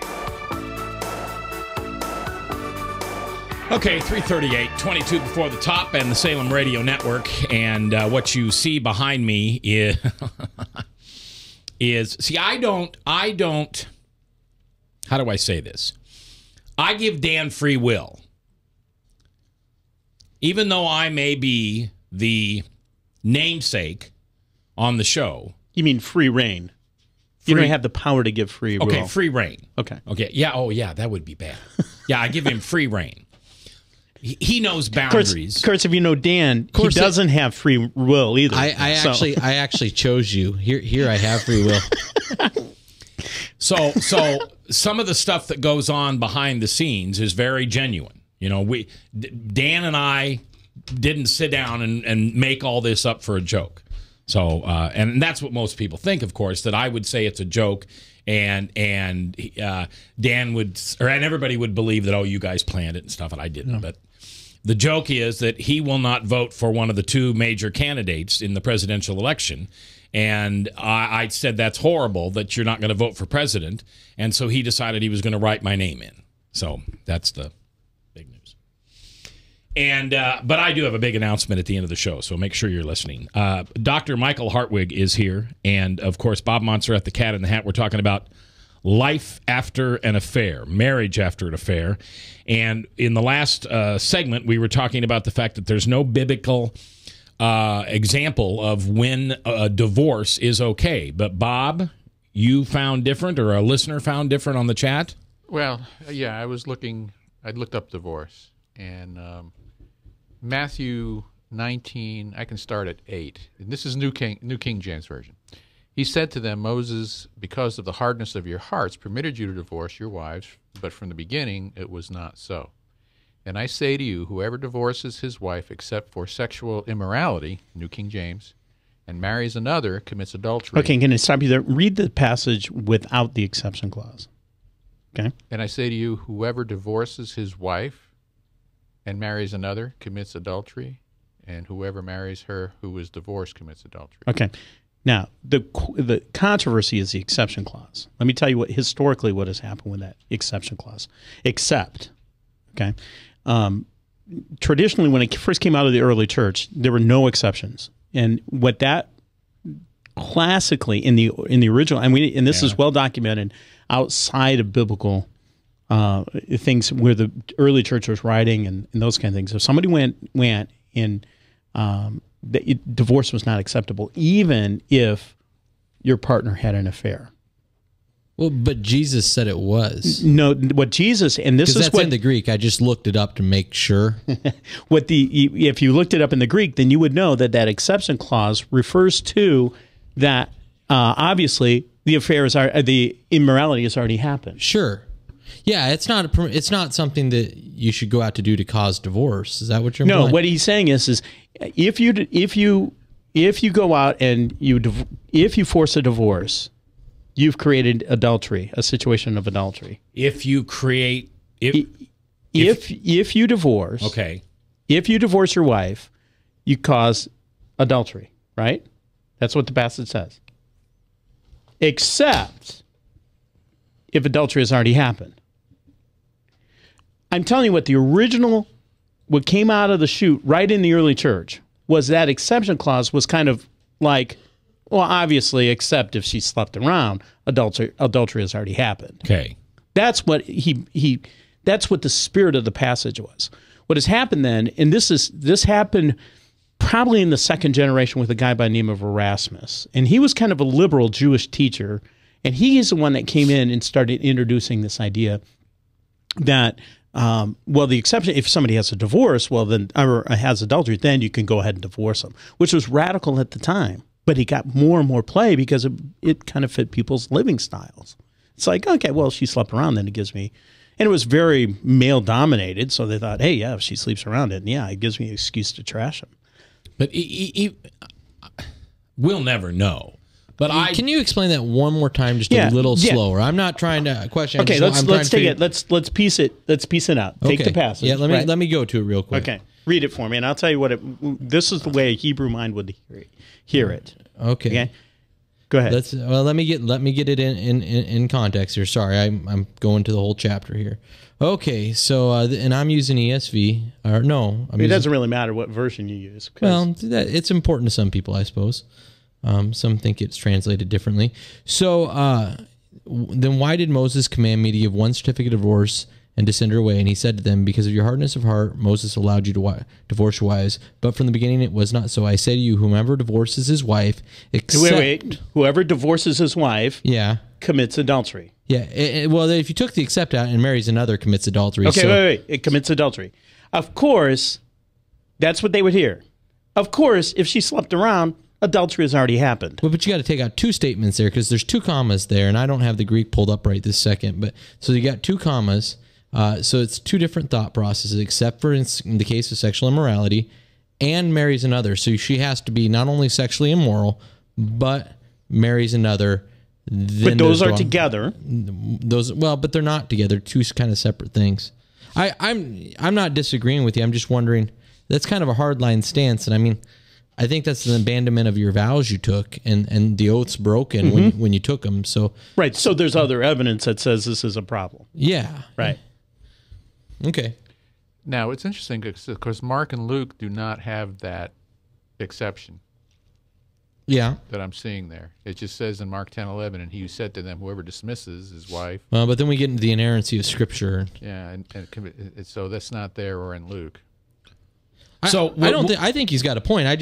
Okay, 338, 22 before the top and the Salem Radio Network. And what you see behind me is see, I don't, how do I say this? I give Dan free will. Even though I may be the namesake on the show. You mean free reign? You don't have the power to give free will. Okay, free reign. Okay. Yeah, oh yeah, that would be bad. Yeah, I give him free reign. He knows boundaries. Of course, if you know Dan, he doesn't have free will either. I actually chose you. Here I have free will. So some of the stuff that goes on behind the scenes is very genuine. You know, Dan and I didn't sit down and make all this up for a joke. So, and that's what most people think, of course, that I would say it's a joke, and Dan would, and everybody would believe that, oh, you guys planned it and stuff, and I didn't. No. But the joke is that he will not vote for one of the two major candidates in the presidential election. And I said, that's horrible that you're not going to vote for president. And so he decided he was going to write my name in. So that's the big news. And but I do have a big announcement at the end of the show, so make sure you're listening. Dr. Michael Hartwig is here. And, of course, Bob Montserrat, the Cat in the Hat. We're talking about life after an affair, marriage after an affair. And in the last segment, we were talking about the fact that there's no biblical example of when a divorce is okay. But Bob, you found different, or a listener found different on the chat? Well, yeah, I looked up divorce, and Matthew 19, I can start at 8. And this is New King James Version. He said to them, Moses, because of the hardness of your hearts, permitted you to divorce your wives, but from the beginning it was not so. And I say to you, whoever divorces his wife except for sexual immorality, New King James, and marries another commits adultery. Okay, can I stop you there? Read the passage without the exception clause. Okay. And I say to you, whoever divorces his wife and marries another commits adultery, and whoever marries her who is divorced commits adultery. Okay. Now, the controversy is the exception clause. Let me tell you what has happened with that exception clause. Except, okay, traditionally when it first came out of the early church, there were no exceptions. And what that classically in the original, and this is well documented outside of biblical things where the early church was writing and those kind of things. If somebody went and divorce was not acceptable, even if your partner had an affair. Well, but Jesus said it was. No, what Jesus, and this is that's in the Greek. I just looked it up to make sure. If you looked it up in the Greek, then you would know that exception clause refers to that. Obviously, the immorality has already happened. Sure. Yeah, it's not something that you should go out to do to cause divorce. Is that what you're? No, what he's saying is if you go out and if you force a divorce, you've created adultery, a situation of adultery. If you divorce, okay, if you divorce your wife, you cause adultery, right? That's what the passage says. Except if adultery has already happened. I'm telling you what came out of the chute right in the early church was that exception clause was kind of like, well, obviously, except if she slept around, adultery has already happened. Okay. That's what that's what the spirit of the passage was. What has happened then, and this happened probably in the second generation with a guy by the name of Erasmus. And he was kind of a liberal Jewish teacher, and he is the one that came in and started introducing this idea that Well, the exception, if somebody has a divorce, well, then, or has adultery, then you can go ahead and divorce them, which was radical at the time. But it got more and more play because it kind of fit people's living styles. It's like, okay, well, she slept around, then it gives me, and it was very male dominated. So they thought, hey, yeah, if she sleeps around it, yeah, it gives me an excuse to trash him. But we'll never know. But can you explain that one more time, just a little slower? I'm not trying to question. Okay, let's take it. Let's piece it. Let's piece it out. Take the passage. Yeah, let me go to it real quick. Okay, read it for me, and I'll tell you what this is the way a Hebrew mind would hear it. Okay. Go ahead. Let me get it in context here. Sorry, I'm going to the whole chapter here. Okay, so and I'm using ESV. Or no, it doesn't really matter what version you use. Well, it's important to some people, I suppose. Some think it's translated differently. So then why did Moses command me to give one certificate of divorce and to send her away? And he said to them, because of your hardness of heart, Moses allowed you to divorce your wives. But from the beginning it was not so. I say to you, whomever divorces his wife, wait. Whoever divorces his wife commits adultery. Yeah. Well, if you took the except out and marries another, commits adultery. Okay, wait. It commits adultery. Of course, that's what they would hear. Of course, if she slept around, adultery has already happened. Well, but you got to take out two statements there because there's two commas there, and I don't have the Greek pulled up right this second. But so you got two commas. So it's two different thought processes, except for in the case of sexual immorality, and marries another. So she has to be not only sexually immoral, but marries another. But those are together. But they're not together. Two kind of separate things. I'm not disagreeing with you. I'm just wondering. That's kind of a hard line stance, and I mean, I think that's an abandonment of your vows you took and the oaths broken when you took them. So right. So there's other evidence that says this is a problem. Yeah. Right. Okay. Now, it's interesting because Mark and Luke do not have that exception. Yeah. That I'm seeing there. It just says in Mark 10:11, and he said to them, whoever dismisses his wife. Well, but then we get into the inerrancy of Scripture. Yeah, and so that's not there or in Luke. So I think he's got a point. I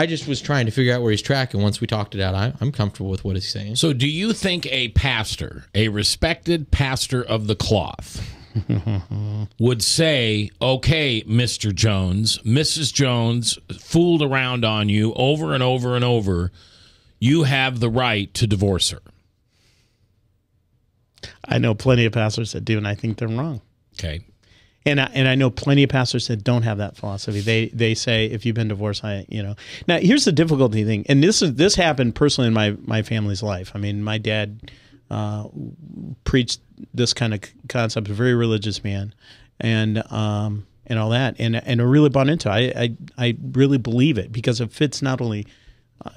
just was trying to figure out where he's tracking. Once we talked it out, I'm comfortable with what he's saying. So do you think a pastor, a respected pastor of the cloth, would say, okay, Mr. Jones, Mrs. Jones fooled around on you over and over and over. You have the right to divorce her? I know plenty of pastors that do, and I think they're wrong. Okay. And I know plenty of pastors that don't have that philosophy. They say, if you've been divorced, Now, here's the difficulty thing, and this happened personally in my family's life. I mean, my dad preached this kind of concept, a very religious man, and all that, and I really bought into it. I really believe it because it fits not only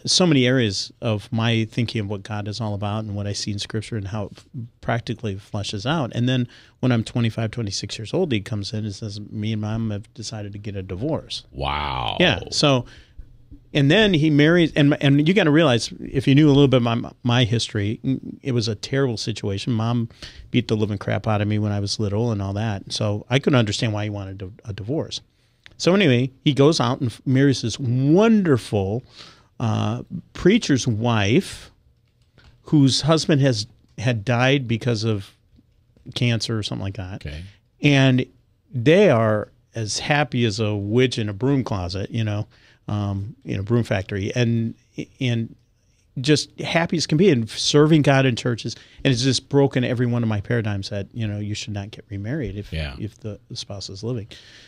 so many areas of my thinking of what God is all about and what I see in Scripture and how it practically fleshes out. And then when I'm 25, 26 years old, he comes in and says, me and Mom have decided to get a divorce. Wow. Yeah. So, and then he marries, and you got to realize, if you knew a little bit of my history, it was a terrible situation. Mom beat the living crap out of me when I was little and all that. So I couldn't understand why he wanted a divorce. So anyway, he goes out and marries this wonderful preacher's wife, whose husband had died because of cancer or something like that. Okay. And they are as happy as a witch in a broom closet, in a broom factory, and just happy as can be, and serving God in churches. And it's just broken every one of my paradigms that you should not get remarried if the spouse is living.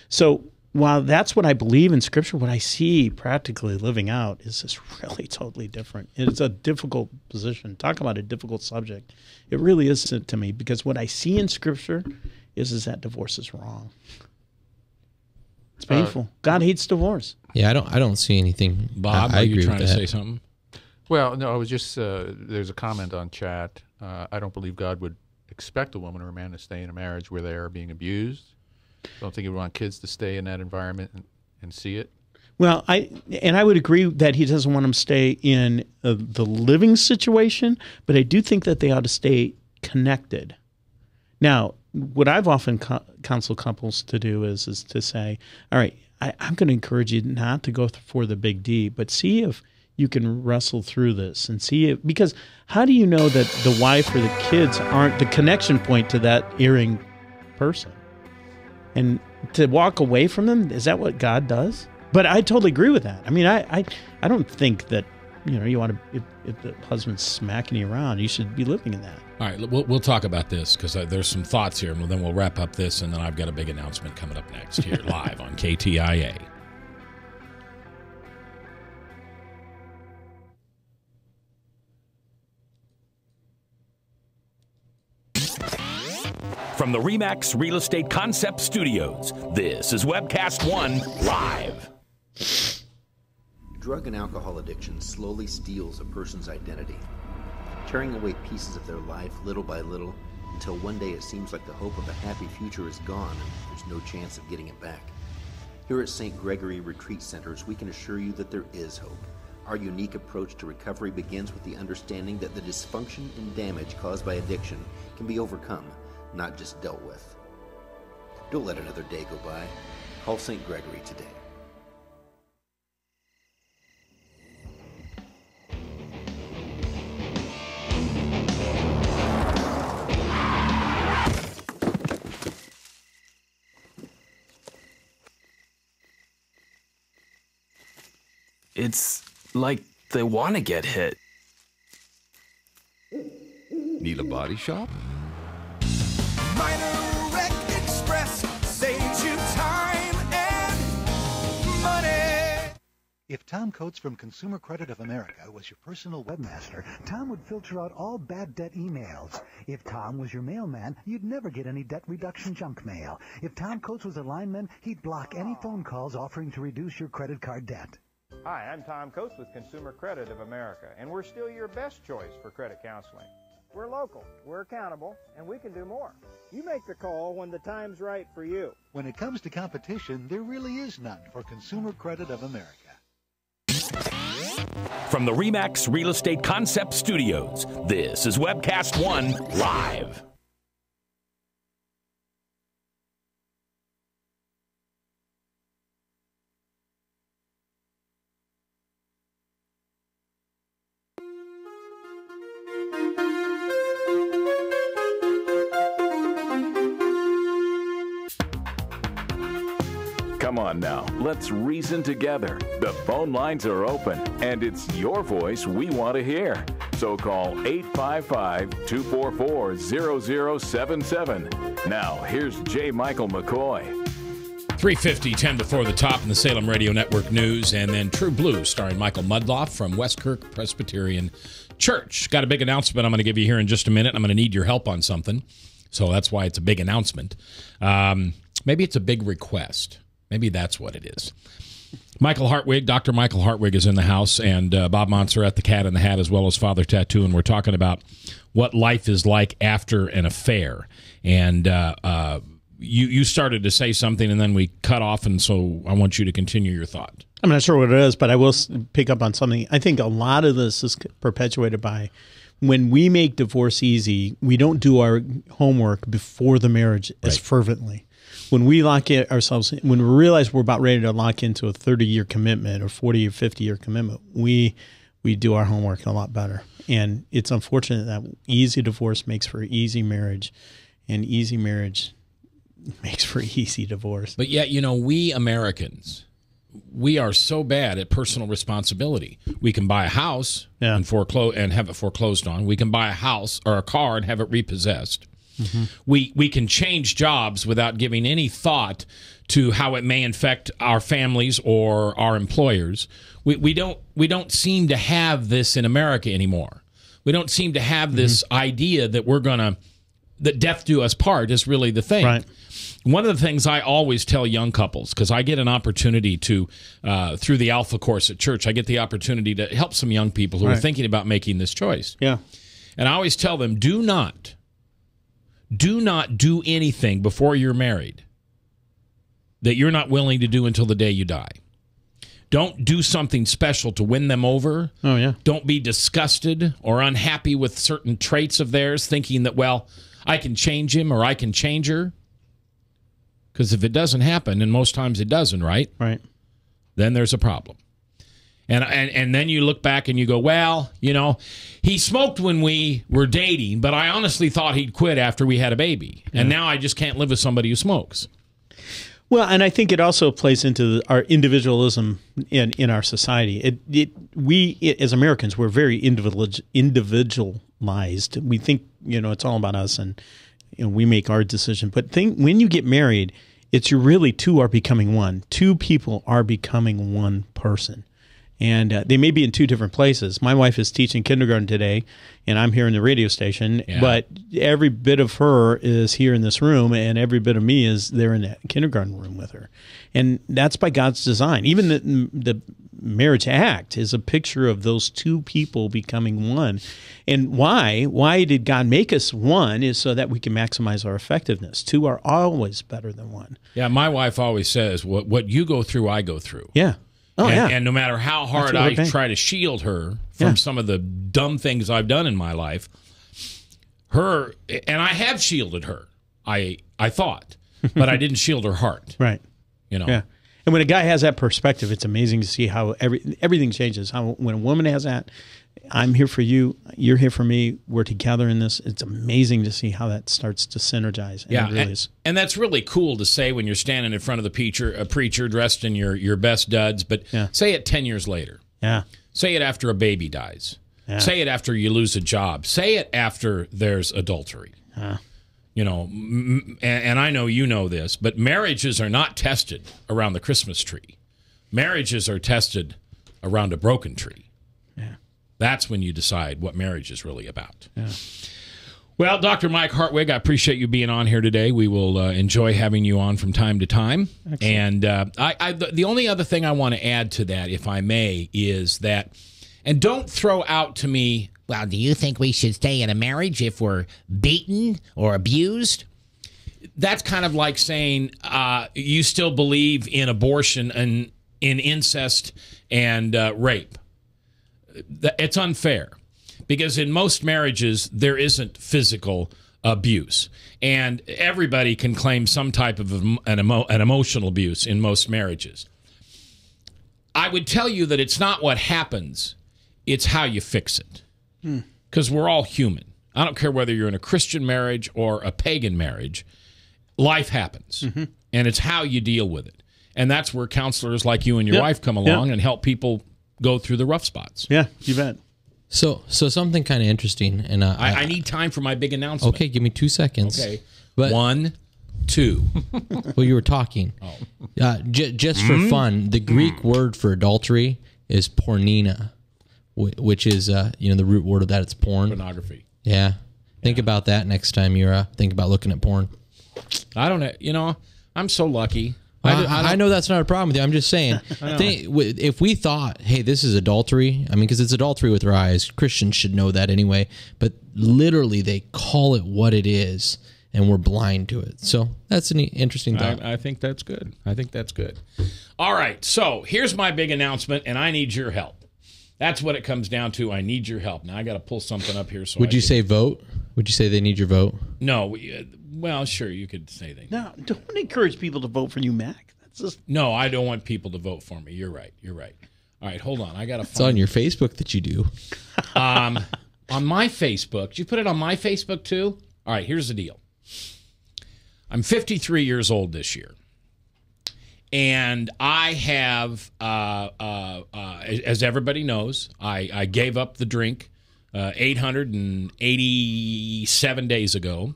So while that's what I believe in Scripture, what I see practically living out is just really totally different. It's a difficult position. Talk about a difficult subject. It really is to me, because what I see in Scripture is that divorce is wrong. It's painful. God hates divorce. Yeah, I don't see anything. Bob, I are you agree trying with to that. say something? Well, no, I was just, there's a comment on chat. I don't believe God would expect a woman or a man to stay in a marriage where they are being abused. Don't think he would want kids to stay in that environment and see it. Well, I would agree that he doesn't want them to stay in the living situation, but I do think that they ought to stay connected. Now, what I've often counseled couples to do is to say, all right, I'm going to encourage you not to go for the big D, but see if you can wrestle through this and see it. Because how do you know that the wife or the kids aren't the connection point to that erring person? And to walk away from them, is that what God does? But I totally agree with that. I mean, I don't think that, you want to, if the husband's smacking you around, you should be living in that. All right, we'll talk about this because there's some thoughts here, and then we'll wrap up this, and then I've got a big announcement coming up next here live on KTIA. From the RE/MAX Real Estate Concept Studios, this is Webcast One Live. Drug and alcohol addiction slowly steals a person's identity, tearing away pieces of their life little by little until one day it seems like the hope of a happy future is gone and there's no chance of getting it back. Here at St. Gregory Retreat Centers, we can assure you that there is hope. Our unique approach to recovery begins with the understanding that the dysfunction and damage caused by addiction can be overcome, not just dealt with. Don't let another day go by. Call St. Gregory today. It's like they want to get hit. Need a body shop? Minor Wreck Express saves you time and money. If Tom Coates from Consumer Credit of America was your personal webmaster, Tom would filter out all bad debt emails. If Tom was your mailman, you'd never get any debt reduction junk mail. If Tom Coates was a lineman, he'd block any phone calls offering to reduce your credit card debt. Hi, I'm Tom Coates with Consumer Credit of America, and we're still your best choice for credit counseling. We're local, we're accountable, and we can do more. You make the call when the time's right for you. When it comes to competition, there really is none for Consumer Credit of America. From the RE/MAX Real Estate Concept Studios, this is Webcast One Live. Come on now, let's reason together. The phone lines are open, and it's your voice we want to hear. So call 855-244-0077. Now, here's J. Michael McCoy. 3:50, 10 before the top in the Salem Radio Network News, and then True Blue starring Michael Mudloff from Westkirk Presbyterian Church. Got a big announcement I'm going to give you here in just a minute. I'm going to need your help on something, so that's why it's a big announcement. Maybe it's a big request. Maybe that's what it is. Michael Hartwig, Dr. Michael Hartwig is in the house, and Bob Montserrat, the Cat in the Hat, as well as Father Tattoo, and we're talking about what life is like after an affair. And you started to say something, and then we cut off, and so I want you to continue your thought. I'm not sure what it is, but I will pick up on something. I think a lot of this is perpetuated by when we make divorce easy, we don't do our homework before the marriage as fervently. When we lock ourselves, when we realize we're about ready to lock into a 30-year commitment or 40 or 50-year commitment, we do our homework a lot better. And it's unfortunate that easy divorce makes for easy marriage, and easy marriage makes for easy divorce. But yet, we Americans, we are so bad at personal responsibility. We can buy a house and have it foreclosed on. We can buy a house or a car and have it repossessed. Mm-hmm. We can change jobs without giving any thought to how it may affect our families or our employers. We don't seem to have this in America anymore. We don't seem to have this idea that that death do us part is really the thing. Right. One of the things I always tell young couples, because I get an opportunity to, through the Alpha course at church, I get the opportunity to help some young people who are thinking about making this choice. Yeah. And I always tell them, do not do anything before you're married that you're not willing to do until the day you die. Don't do something special to win them over. Oh, yeah. Don't be disgusted or unhappy with certain traits of theirs, thinking that, well, I can change him or I can change her. Because if it doesn't happen, and most times it doesn't, right? Right. Then there's a problem. And then you look back and you go, well, he smoked when we were dating, but I honestly thought he'd quit after we had a baby. And now I just can't live with somebody who smokes. Well, and I think it also plays into our individualism in our society. We as Americans, we're very individualized. We think, it's all about us, and we make our decision. But when you get married, it's really two are becoming one. Two people are becoming one person. And they may be in two different places. My wife is teaching kindergarten today, and I'm here in the radio station. Yeah. But every bit of her is here in this room, and every bit of me is there in the kindergarten room with her. And that's by God's design. Even the marriage act is a picture of those two people becoming one. And why did God make us one is so that we can maximize our effectiveness. Two are always better than one. Yeah, my wife always says, what you go through, I go through. Yeah. Oh, and no matter how hard I try to shield her from some of the dumb things I've done in my life, and I have shielded her, I thought, but I didn't shield her heart. Right. Yeah. And when a guy has that perspective, it's amazing to see how everything changes. When a woman has that, I'm here for you, you're here for me, we're together in this. It's amazing to see how that starts to synergize. And it really is. And that's really cool to say when you're standing in front of a preacher dressed in your best duds, but say it 10 years later. Yeah. Say it after a baby dies. Yeah. Say it after you lose a job. Say it after there's adultery. And I know you know this, but marriages are not tested around the Christmas tree. Marriages are tested around a broken tree. Yeah. That's when you decide what marriage is really about. Yeah. Well, Dr. Mike Hartwig, I appreciate you being on here today. We will enjoy having you on from time to time. Excellent. And the only other thing I want to add to that, if I may, is that, and don't throw out to me, well, do you think we should stay in a marriage if we're beaten or abused? That's kind of like saying you still believe in abortion and in incest and rape. It's unfair because in most marriages there isn't physical abuse, and everybody can claim some type of an emotional abuse in most marriages. I would tell you that it's not what happens, it's how you fix it, because we're all human. I don't care whether you're in a Christian marriage or a pagan marriage, life happens, and it's how you deal with it. And that's where counselors like you and your wife come along and help people go through the rough spots. Yeah, you bet. So something kind of interesting, and I need time for my big announcement. Okay, give me 2 seconds. Okay, 1, 2. Well, you were talking. Just for fun, the Greek word for adultery is pornina, which is the root word of that. It's porn. Pornography. Yeah. Think about that next time you're think about looking at porn. I don't know. I'm so lucky. I know that's not a problem with you. I'm just saying, if we thought, hey, this is adultery, because it's adultery with our eyes, Christians should know that anyway, but literally they call it what it is, and we're blind to it. So that's an interesting thought. I think that's good. All right, so here's my big announcement, and I need your help. That's what it comes down to. I need your help. Now, I got to pull something up here. Would you say vote? Would you say they need your vote? No. Well, sure, you could say they. No, don't encourage people to vote for you, Mac. That's just... No, I don't want people to vote for me. You're right. All right, hold on. I got to. It's on your Facebook that you do. On my Facebook. Did you put it on my Facebook too? All right, here's the deal. I'm 53 years old this year, and I have, as everybody knows, I gave up the drink 887 days ago.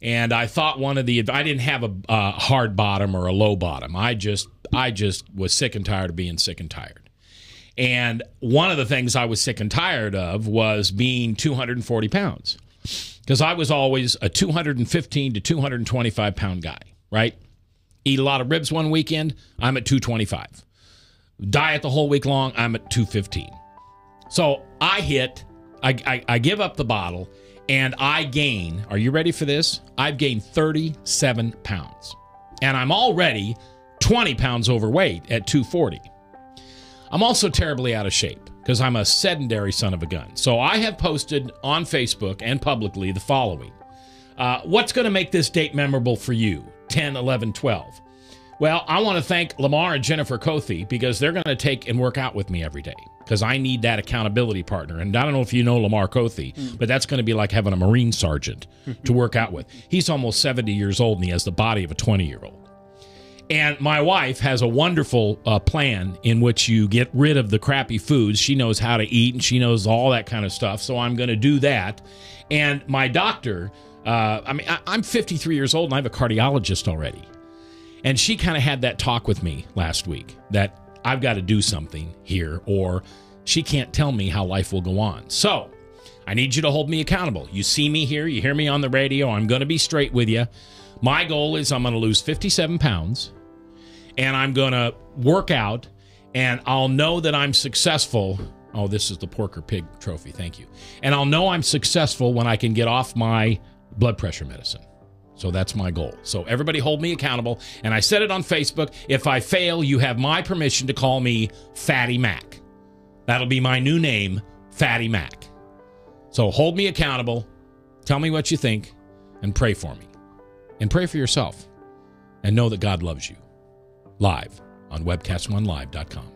And I thought I didn't have a hard bottom or a low bottom. I just was sick and tired of being sick and tired. And one of the things I was sick and tired of was being 240 pounds. Because I was always a 215 to 225 pound guy, right? Eat a lot of ribs one weekend, I'm at 225. Diet the whole week long, I'm at 215. So I give up the bottle, and I gain, are you ready for this? I've gained 37 pounds. And I'm already 20 pounds overweight at 240. I'm also terribly out of shape because I'm a sedentary son of a gun. So I have posted on Facebook and publicly the following. What's going to make this date memorable for you? 10, 11, 12. Well, I want to thank Lamar and Jennifer Cothe because they're going to take and work out with me every day because I need that accountability partner. And I don't know if you know Lamar Cothe, but that's going to be like having a Marine sergeant to work out with. He's almost 70 years old and he has the body of a 20-year-old. And my wife has a wonderful plan in which you get rid of the crappy foods. She knows how to eat, and she knows all that kind of stuff. So I'm going to do that. And my doctor, I'm 53 years old, and I have a cardiologist already. And she kind of had that talk with me last week that I've got to do something here, or she can't tell me how life will go on. So I need you to hold me accountable. You see me here. You hear me on the radio. I'm going to be straight with you. My goal is I'm going to lose 57 pounds, and I'm going to work out, and I'll know that I'm successful. Oh, this is the pork or pig trophy. Thank you. And I'll know I'm successful when I can get off my blood pressure medicine. So that's my goal. So everybody hold me accountable. And I said it on Facebook. If I fail, you have my permission to call me Fatty Mac. That'll be my new name, Fatty Mac. So hold me accountable. Tell me what you think, and pray for me. And pray for yourself. And know that God loves you. Live on webcastonelive.com.